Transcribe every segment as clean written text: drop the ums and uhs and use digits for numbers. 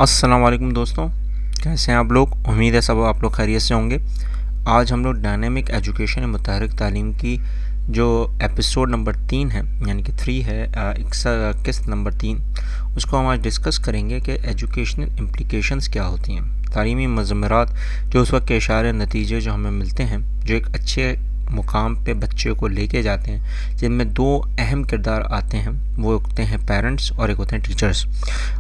अस्सलाम वालेकुम दोस्तों, कैसे हैं आप लोग। उम्मीद है सब आप लोग खैरियत से होंगे। आज हम लोग डायनेमिक एजुकेशन मुतहरिक तालीम की जो एपिसोड नंबर 3 है, यानी कि 3 है, किस्त नंबर 3, उसको हम आज डिस्कस करेंगे कि एजुकेशनल इम्प्लिकेशंस क्या होती हैं। तालीमी मज़मरात जो उस वक्त के इशारे नतीजे जो हमें मिलते हैं, जो एक अच्छे मुकाम पे बच्चे को लेके जाते हैं, जिनमें दो अहम किरदार आते हैं। वो होते हैं पेरेंट्स और एक होते हैं टीचर्स।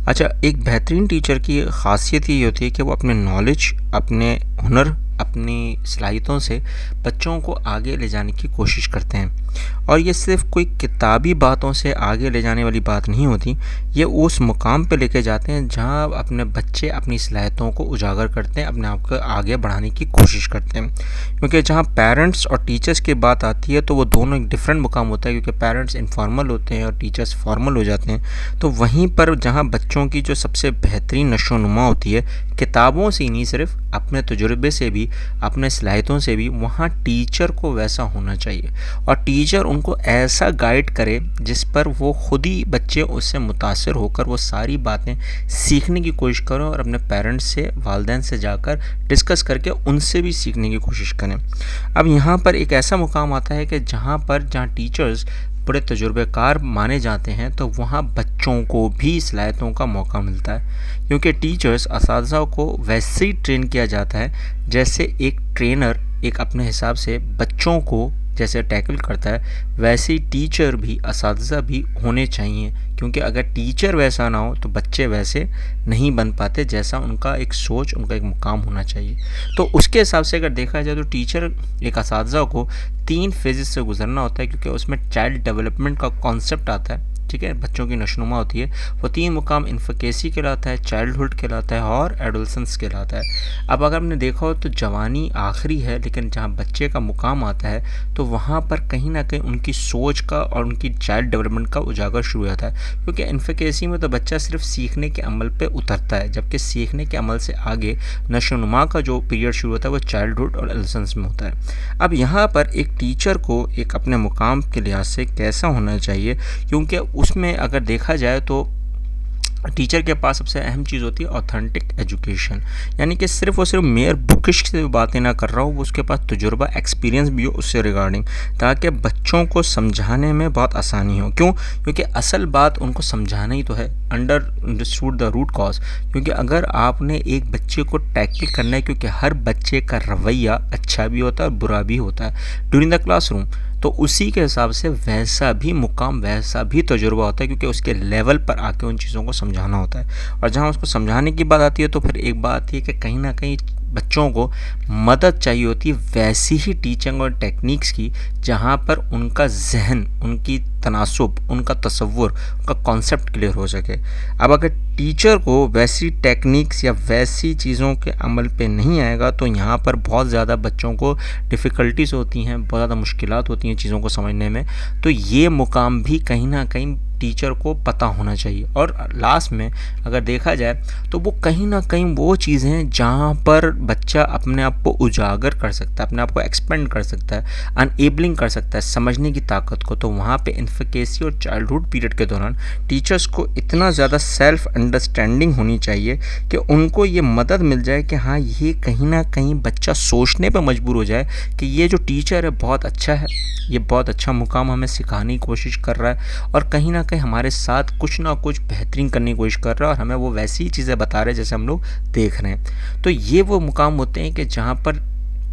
अच्छा, एक बेहतरीन टीचर की ख़ासियत ये होती है कि वो अपने नॉलेज, अपने हुनर, अपनी सलाहियतों से बच्चों को आगे ले जाने की कोशिश करते हैं। और ये सिर्फ कोई किताबी बातों से आगे ले जाने वाली बात नहीं होती, ये उस मुकाम पे लेके जाते हैं जहाँ अपने बच्चे अपनी सलाहियतों को उजागर करते हैं, अपने आप को आगे बढ़ाने की कोशिश करते हैं। क्योंकि जहाँ पेरेंट्स और टीचर्स की बात आती है तो वो दोनों एक डिफरेंट मुकाम होता है, क्योंकि पेरेंट्स इनफॉर्मल होते हैं और टीचर्स फॉर्मल हो जाते हैं। तो वहीं पर जहाँ बच्चों की जो सबसे बेहतरीन नशोनुमा होती है, किताबों से नहीं सिर्फ अपने तजुर्बे से भी, अपने सलाहियतों से भी, वहाँ टीचर को वैसा होना चाहिए और टीचर उनको ऐसा गाइड करे जिस पर वो खुद ही बच्चे उससे मुतासर होकर वो सारी बातें सीखने की कोशिश करें और अपने पेरेंट्स से, वालिदैन से जाकर डिस्कस करके उनसे भी सीखने की कोशिश करें। अब यहाँ पर एक ऐसा मुकाम आता है कि जहाँ टीचर्स बड़े तजुर्बेकार माने जाते हैं, तो वहाँ बच्चों को भी सलाहियतों का मौका मिलता है। क्योंकि टीचर्स, असातिज़ा को वैसे ही ट्रेन किया जाता है जैसे एक ट्रेनर एक अपने हिसाब से बच्चों को जैसे टैकल करता है, वैसे ही टीचर भी, असातिज़ा भी होने चाहिए। क्योंकि अगर टीचर वैसा ना हो तो बच्चे वैसे नहीं बन पाते जैसा उनका एक सोच, उनका एक मुकाम होना चाहिए। तो उसके हिसाब से अगर देखा जाए तो टीचर, एक असातिज़ा को 3 फेजेस से गुजरना होता है, क्योंकि उसमें चाइल्ड डेवलपमेंट का कॉन्सेप्ट आता है। ठीक है, बच्चों की नशनुमा होती है। वो 3 मुकाम इन्फकेसी कहलाता है, चाइल्डहुड कहलाता है और एडोलसेंस कहलाता है। अब अगर आपने देखा हो तो जवानी आखिरी है, लेकिन जहाँ बच्चे का मुकाम आता है तो वहाँ पर कहीं ना कहीं उनकी सोच का और उनकी चाइल्ड डेवलपमेंट का उजागर शुरू होता है। क्योंकि इन्फकेसी में तो बच्चा सिर्फ सीखने के अमल पे उतरता है, जबकि सीखने के अमल से आगे नशोनुमा का जो पीरियड शुरू होता है वो चाइल्डहुड और एडोलसेंस में होता है। अब यहाँ पर एक टीचर को एक अपने मुकाम के लिहाज से कैसा होना चाहिए, क्योंकि उसमें अगर देखा जाए तो टीचर के पास सबसे अहम चीज़ होती है ऑथेंटिक एजुकेशन। यानी कि सिर्फ वो सिर्फ मेयर बुकिश से बातें ना कर रहा हो, वो उसके पास तजुर्बा, एक्सपीरियंस भी हो उससे रिगार्डिंग, ताकि बच्चों को समझाने में बहुत आसानी हो। क्यों? क्योंकि असल बात उनको समझाना ही तो है, अंडरस्टूड द रूट कॉज। क्योंकि अगर आपने एक बच्चे को टैकल करना है, क्योंकि हर बच्चे का रवैया अच्छा भी होता है और बुरा भी होता है ड्यूरिंग द क्लासरूम, तो उसी के हिसाब से वैसा भी मुकाम, वैसा भी तजुर्बा होता है, क्योंकि उसके लेवल पर आके उन चीज़ों को समझाना होता है। और जहाँ उसको समझाने की बात आती है तो फिर एक बात आती है कि कहीं ना कहीं बच्चों को मदद चाहिए होती है वैसी ही टीचिंग और टेक्निक्स की, जहाँ पर उनका जहन, उनकी तनासुब, उनका तसव्वुर, उनका कॉन्सेप्ट क्लियर हो सके। अब अगर टीचर को वैसी टेक्निक्स या वैसी चीज़ों के अमल पे नहीं आएगा तो यहाँ पर बहुत ज़्यादा बच्चों को डिफ़िकल्टीज़ होती हैं, बहुत ज़्यादा मुश्किलात होती हैं चीज़ों को समझने में। तो ये मुकाम भी कहीं ना कहीं टीचर को पता होना चाहिए। और लास्ट में अगर देखा जाए तो वो कहीं ना कहीं वो चीज़ें हैं जहाँ पर बच्चा अपने आप को उजागर कर सकता है, अपने आप को एक्सपेंड कर सकता है, अनएबलिंग कर सकता है समझने की ताकत को। तो वहाँ पे इन्फकेसी और चाइल्डहुड पीरियड के दौरान टीचर्स को इतना ज़्यादा सेल्फ अंडरस्टैंडिंग होनी चाहिए कि उनको ये मदद मिल जाए कि हाँ, ये कहीं ना कहीं बच्चा सोचने पर मजबूर हो जाए कि ये जो टीचर है बहुत अच्छा है, ये बहुत अच्छा मुकाम हमें सिखाने की कोशिश कर रहा है और कहीं ना कहीं हमारे साथ कुछ ना कुछ बेहतरीन करने की कोशिश कर रहा है और हमें वो वैसी ही चीज़ें बता रहे हैं जैसे हम लोग देख रहे हैं। तो ये वो मुकाम होते हैं कि जहाँ पर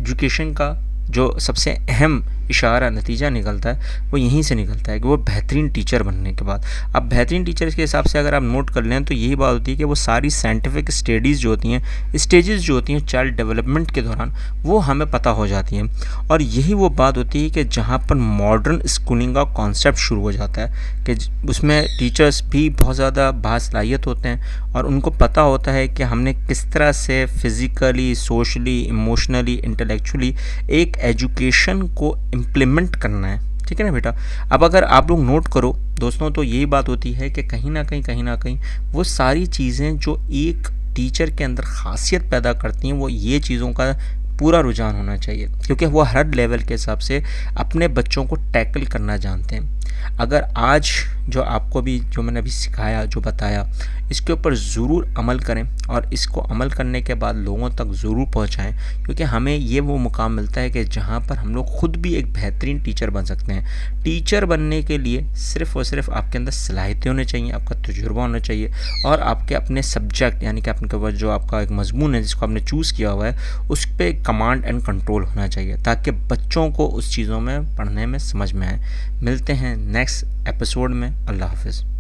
एजुकेशन का जो सबसे अहम इशारा, नतीजा निकलता है वो यहीं से निकलता है कि वो बेहतरीन टीचर बनने के बाद। अब बेहतरीन टीचर के हिसाब से अगर आप नोट कर लें तो यही बात होती है कि वो सारी साइंटिफिक स्टडीज़ जो होती हैं, स्टेजेस जो होती हैं चाइल्ड डेवलपमेंट के दौरान, वो हमें पता हो जाती हैं। और यही वो बात होती है कि जहाँ पर मॉडर्न स्कूलिंग का कॉन्सेप्ट शुरू हो जाता है कि उसमें टीचर्स भी बहुत ज़्यादा बासलाहियत होते हैं और उनको पता होता है कि हमने किस तरह से फ़िज़िकली, सोशली, इमोशनली, इंटेलेक्चुअली एक एजुकेशन को इम्प्लीमेंट करना है। ठीक है ना बेटा। अब अगर आप लोग नोट करो दोस्तों, तो यही बात होती है कि कहीं ना कहीं वो सारी चीज़ें जो एक टीचर के अंदर खासियत पैदा करती हैं, वो ये चीज़ों का पूरा रुझान होना चाहिए, क्योंकि वो हर लेवल के हिसाब से अपने बच्चों को टैकल करना जानते हैं। अगर आज जो आपको भी जो मैंने अभी सिखाया, जो बताया, इसके ऊपर ज़रूर अमल करें और इसको अमल करने के बाद लोगों तक ज़रूर पहुंचाएं, क्योंकि हमें ये वो मुकाम मिलता है कि जहां पर हम लोग खुद भी एक बेहतरीन टीचर बन सकते हैं। टीचर बनने के लिए सिर्फ़ और सिर्फ आपके अंदर सलाहियतें होनी चाहिए, आपका तजुर्बा होना चाहिए और आपके अपने सब्जेक्ट यानी कि आपके जो आपका एक मजमून है जिसको आपने चूज़ किया हुआ है उस पर कमांड एंड कंट्रोल होना चाहिए, ताकि बच्चों को उस चीज़ों में पढ़ने में समझ में आए। मिलते हैं नेक्स्ट एपिसोड में। अल्लाह हाफ़िज़।